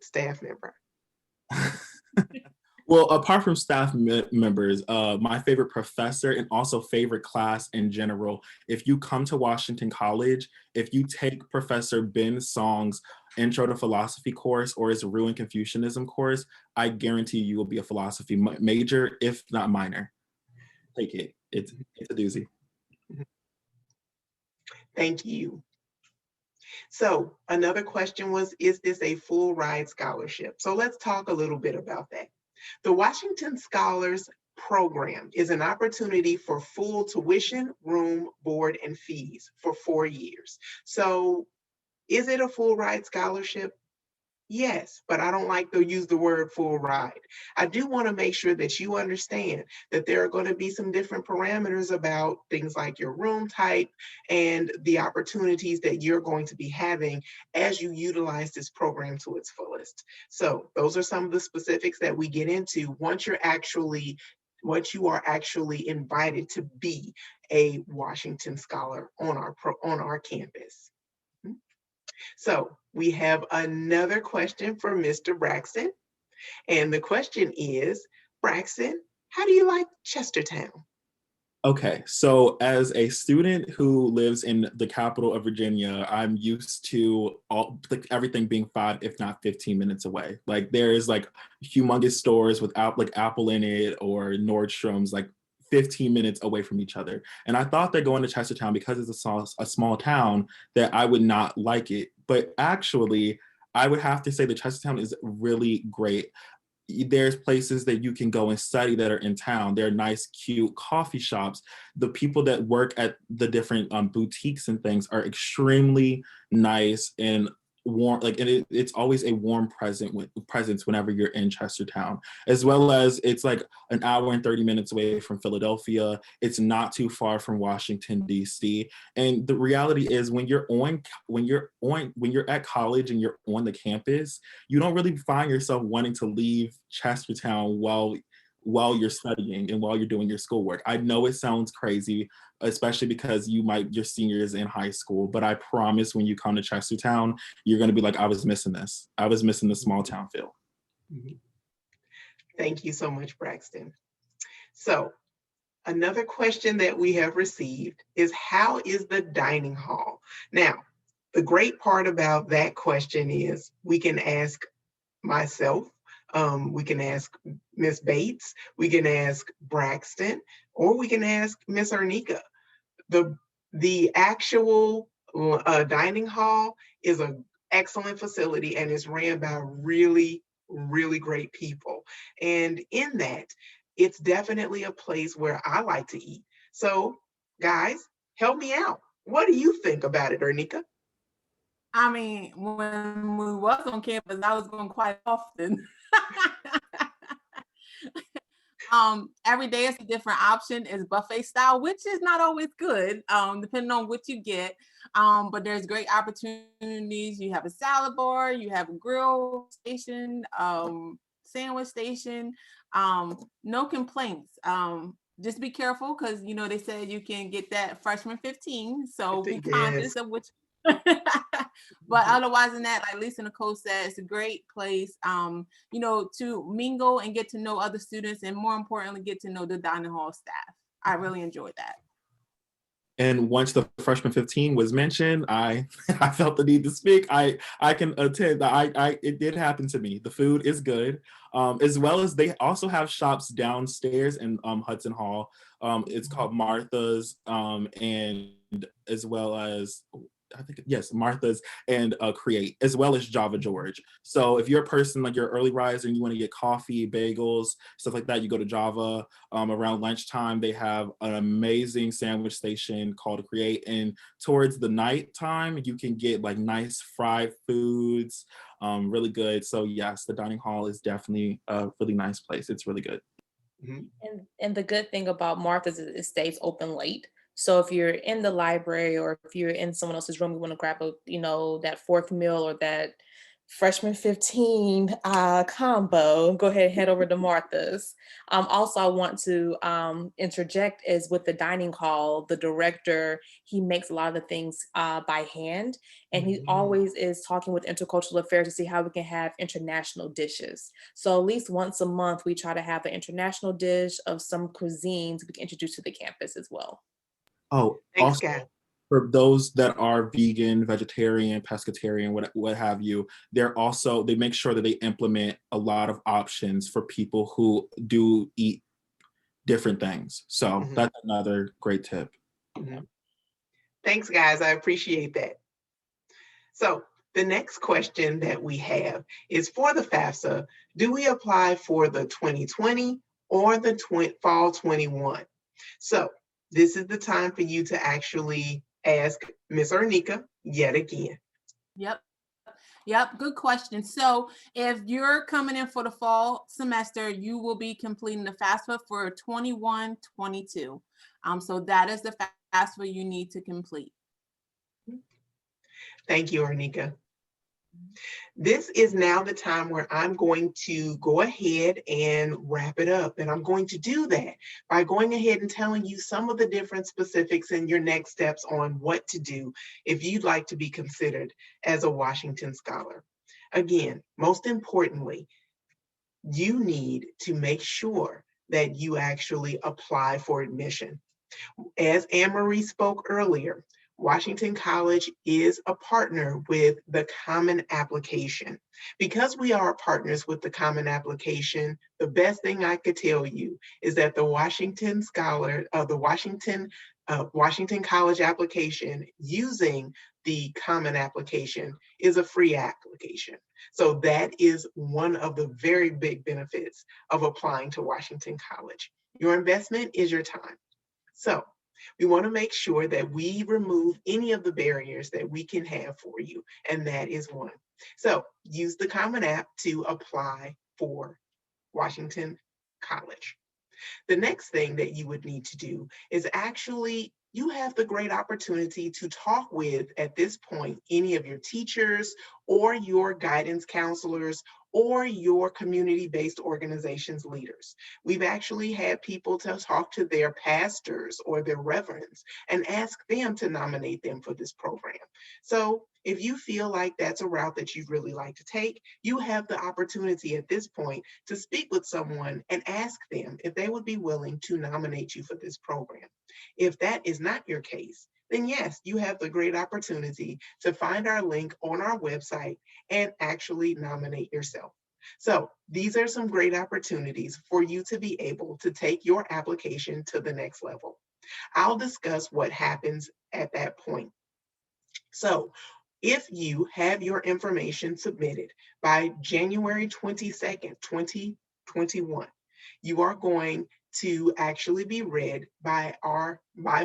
staff member. Well, apart from staff members, my favorite professor and also favorite class in general, if you come to Washington College, if you take Professor Ben Song's Intro to Philosophy course or his Ruin Confucianism course, I guarantee you will be a philosophy major, if not minor. Take it. It's a doozy. Thank you. So another question was, is this a full ride scholarship? So let's talk a little bit about that. The Washington Scholars Program is an opportunity for full tuition, room, board, and fees for 4 years. So is it a full ride scholarship? Yes, but I don't like to use the word full ride. I do want to make sure that you understand that there are going to be some different parameters about things like your room type and the opportunities that you're going to be having as you utilize this program to its fullest. So those are some of the specifics that we get into once you are actually invited to be a Washington Scholar on our campus. So we have another question for Mr. Braxton. And the question is, Braxton, how do you like Chestertown? Okay, so as a student who lives in the capital of Virginia, I'm used to everything being 5, if not 15 minutes away. Like there is like humongous stores with Apple in it or Nordstrom's, like 15 minutes away from each other. And I thought that going to Chestertown, because it's a small town, that I would not like it. But actually, I would have to say that Chestertown is really great. There's places that you can go and study that are in town. There are nice, cute coffee shops. The people that work at the different boutiques and things are extremely nice and warm. Like, and it's always a warm presence whenever you're in Chestertown, as well as it's like an hour and 30 minutes away from Philadelphia. It's not too far from Washington, D.C. And the reality is when you're at college and you're on the campus, you don't really find yourself wanting to leave Chestertown while you're studying and while you're doing your schoolwork. I know it sounds crazy, especially because your seniors in high school, but I promise when you come to Chestertown, you're going to be like, I was missing this. I was missing the small town feel. Thank you so much, Braxton. So another question that we have received is, how is the dining hall? Now, the great part about that question is we can ask myself, we can ask Ms. Bates, we can ask Braxton, or we can ask Ms. Arnika. The actual dining hall is an excellent facility and is ran by really, really great people. And in that, it's definitely a place where I like to eat. So guys, help me out. What do you think about it, Arnika? I mean, when we was on campus, I was going quite often. Every day it's a different option. It's buffet style, which is not always good, depending on what you get. But there's great opportunities. You have a salad bar, you have a grill station, sandwich station. No complaints. Just be careful because they said you can get that freshman 15. So be conscious of which. But otherwise than that, like Lisa Nicole said, it's a great place, to mingle and get to know other students, and more importantly, get to know the dining hall staff. I really enjoyed that. And once the freshman 15 was mentioned, I I felt the need to speak. I can attend. I it did happen to me. The food is good, as well as they also have shops downstairs in Hudson Hall. It's called Martha's, and as well as I think yes, Martha's and Create, as well as Java George. So if you're a person like you're early riser and you want to get coffee, bagels, stuff like that, you go to Java. Around lunchtime, they have an amazing sandwich station called Create. And towards the nighttime, you can get like nice fried foods, really good. So yes, the dining hall is definitely a really nice place. It's really good. Mhm. And the good thing about Martha's is it stays open late. So if you're in the library or if you're in someone else's room, you want to grab a, that fourth meal or that freshman 15 combo, go ahead and head over to Martha's. Also, I want to interject is with the dining hall, the director, he makes a lot of the things by hand, and he Mhm. always is talking with intercultural affairs to see how we can have international dishes. So at least once a month, we try to have an international dish of some cuisines we can introduce to the campus as well. Oh, Thanks, also guys. for those that are vegan, vegetarian, pescatarian, what have you, they make sure that they implement a lot of options for people who do eat different things. So Mhm. that's another great tip. Mhm. Thanks, guys. I appreciate that. So the next question that we have is for the FAFSA, do we apply for the 2020 or the fall 21? So this is the time for you to actually ask Miss Arnika yet again. Yep. Yep, good question. So if you're coming in for the fall semester, you will be completing the FAFSA for 21-22. So that is the FAFSA you need to complete. Thank you, Arnika. This is now the time where I'm going to go ahead and wrap it up. And I'm going to do that by going ahead and telling you some of the different specifics and your next steps on what to do if you'd like to be considered as a Washington Scholar. Again, most importantly, you need to make sure that you actually apply for admission. As Anne Marie spoke earlier, Washington College is a partner with the Common Application. Because we are partners with the Common Application, the best thing I could tell you is that the Washington Washington College application using the Common Application is a free application. So that is one of the very big benefits of applying to Washington College. Your investment is your time. So we want to make sure that we remove any of the barriers that we can have for you, and that is one. So use the Common App to apply for Washington College. The next thing that you would need to do is actually, you have the great opportunity to talk with, at this point, any of your teachers or your guidance counselors or your community-based organizations leaders. We've actually had people to talk to their pastors or their reverends and ask them to nominate them for this program. So if you feel like that's a route that you'd really like to take, you have the opportunity at this point to speak with someone and ask them if they would be willing to nominate you for this program. If that is not your case, then yes, you have the great opportunity to find our link on our website and actually nominate yourself. So these are some great opportunities for you to be able to take your application to the next level. I'll discuss what happens at that point. So if you have your information submitted by January 22nd, 2021, you are going to actually be read by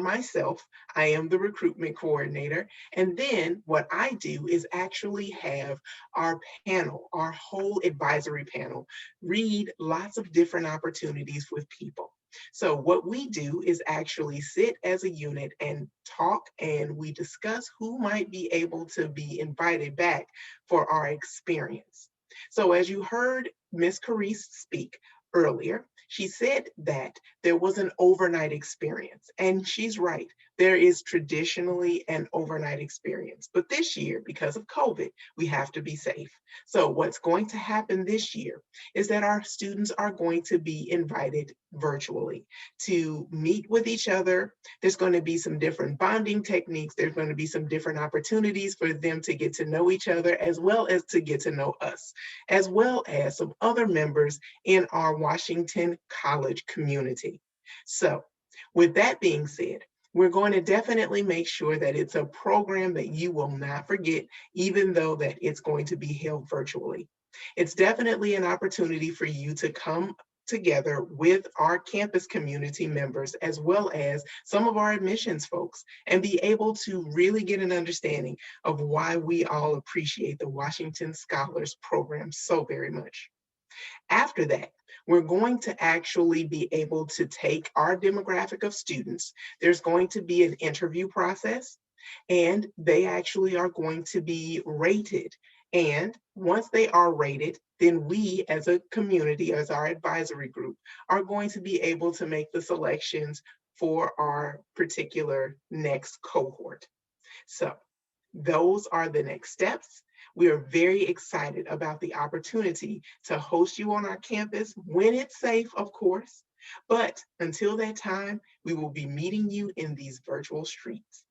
myself. I am the recruitment coordinator. And then what I do is actually have our panel, our whole advisory panel, read lots of different opportunities with people. So what we do is actually sit as a unit and talk, and we discuss who might be able to be invited back for our experience. So as you heard Ms. Carice speak earlier, she said that there was an overnight experience, and she's right. there is traditionally an overnight experience. But this year, because of COVID, we have to be safe. So what's going to happen this year is that our students are going to be invited virtually to meet with each other. There's going to be some different bonding techniques. There's going to be some different opportunities for them to get to know each other, as well as to get to know us, as well as some other members in our Washington College community. So with that being said, we're going to definitely make sure that it's a program that you will not forget, even though that it's going to be held virtually. It's definitely an opportunity for you to come together with our campus community members, as well as some of our admissions folks, and be able to really get an understanding of why we all appreciate the Washington Scholars Program so very much. After that, we're going to actually be able to take our demographic of students. There's going to be an interview process, and they actually are going to be rated. And once they are rated, then we as a community, as our advisory group, are going to be able to make the selections for our particular next cohort. So those are the next steps. We are very excited about the opportunity to host you on our campus when it's safe, of course. But until that time, we will be meeting you in these virtual streets.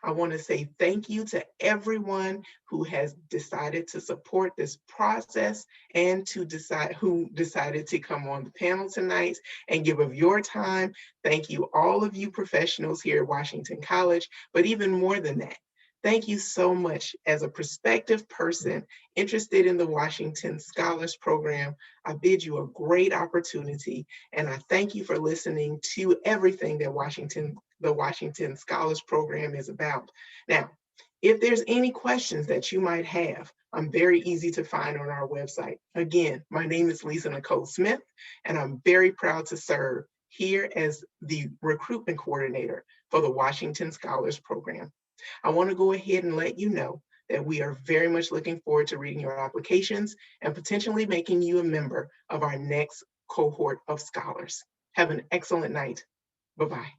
I want to say thank you to everyone who has decided to support this process and who decided to come on the panel tonight and give of your time. Thank you, all of you professionals here at Washington College, but even more than that, thank you so much as a prospective person interested in the Washington Scholars Program. I bid you a great opportunity, and I thank you for listening to everything that the Washington Scholars Program is about. Now, if there's any questions that you might have, I'm very easy to find on our website. Again, my name is Lisa Nicole Smith, and I'm very proud to serve here as the recruitment coordinator for the Washington Scholars Program. I want to go ahead and let you know that we are very much looking forward to reading your applications and potentially making you a member of our next cohort of scholars. Have an excellent night. Bye-bye.